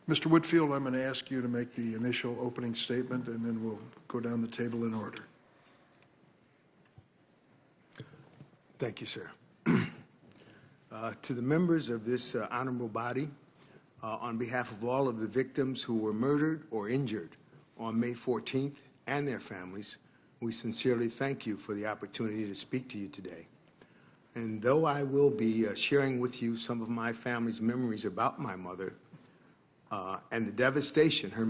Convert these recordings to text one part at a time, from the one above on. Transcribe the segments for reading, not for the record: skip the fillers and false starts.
Mr. Whitfield, I'm going to ask you to make the initial opening statement, and then we'll go down the table in order. Thank you, sir. To the members of this honorable body, on behalf of all of the victims who were murdered or injured on May 14th and their families, we sincerely thank you for the opportunity to speak to you today. And though I will be sharing with you some of my family's memories about my mother and the devastation her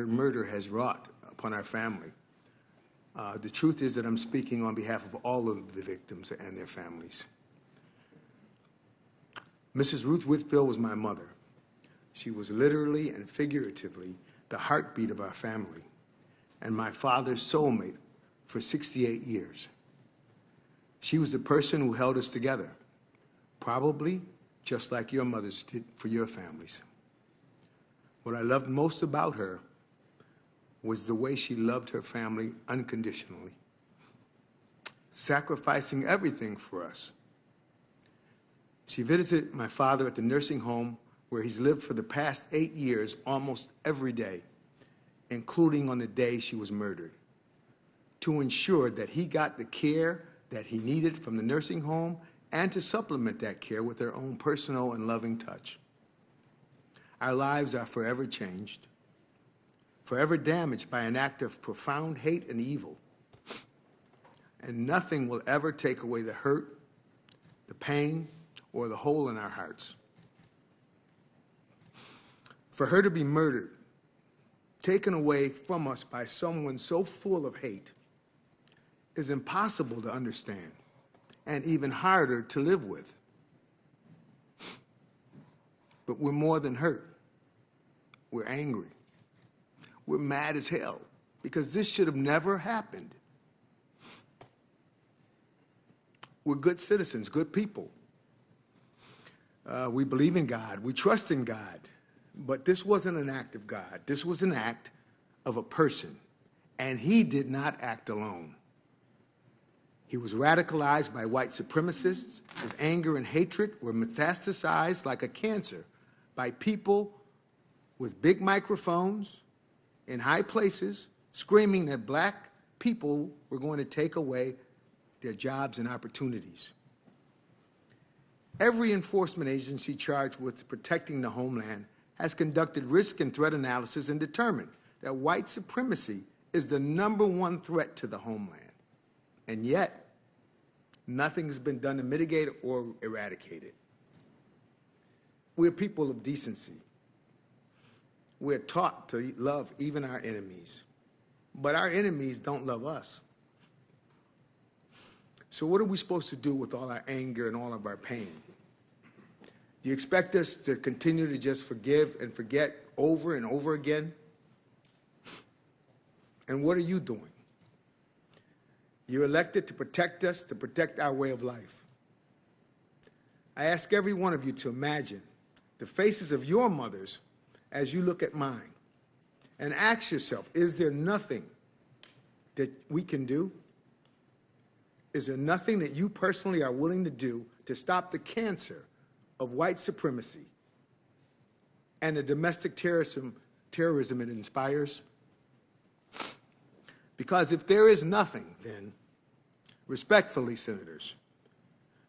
murder has wrought upon our family, the truth is that I'm speaking on behalf of all of the victims and their families. Mrs. Ruth Whitfield was my mother. She was literally and figuratively the heartbeat of our family and my father's soulmate for 68 years. She was the person who held us together, probably just like your mothers did for your families. What I loved most about her was the way she loved her family unconditionally, sacrificing everything for us. She visited my father at the nursing home where he's lived for the past 8 years almost every day, including on the day she was murdered, to ensure that he got the care that he needed from the nursing home and to supplement that care with their own personal and loving touch. Our lives are forever changed, forever damaged by an act of profound hate and evil. And nothing will ever take away the hurt, the pain, or the hole in our hearts. For her to be murdered, taken away from us by someone so full of hate, is impossible to understand and even harder to live with. But we're more than hurt. We're angry. We're mad as hell because this should have never happened. We're good citizens, good people. We believe in God. We trust in God. But this wasn't an act of God. This was an act of a person. And he did not act alone. He was radicalized by white supremacists. His anger and hatred were metastasized like a cancer by people with big microphones in high places screaming that black people were going to take away their jobs and opportunities. Every enforcement agency charged with protecting the homeland has conducted risk and threat analysis and determined that white supremacy is the #1 threat to the homeland. And yet, nothing has been done to mitigate it or eradicate it. We're people of decency. We're taught to love even our enemies. But our enemies don't love us. So what are we supposed to do with all our anger and all of our pain? Do you expect us to continue to just forgive and forget over and over again? And what are you doing? You're elected to protect us, to protect our way of life. I ask every one of you to imagine the faces of your mothers as you look at mine and ask yourself, is there nothing that we can do? Is there nothing that you personally are willing to do to stop the cancer of white supremacy and the domestic terrorism it inspires? Because if there is nothing, then, respectfully, senators,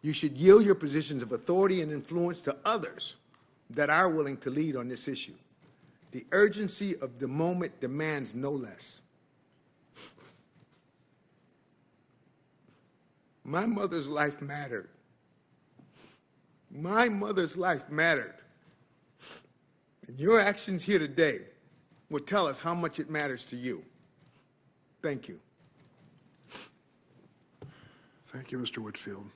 you should yield your positions of authority and influence to others that are willing to lead on this issue. The urgency of the moment demands no less. My mother's life mattered. My mother's life mattered. And your actions here today will tell us how much it matters to you. Thank you. Thank you, Mr. Whitfield.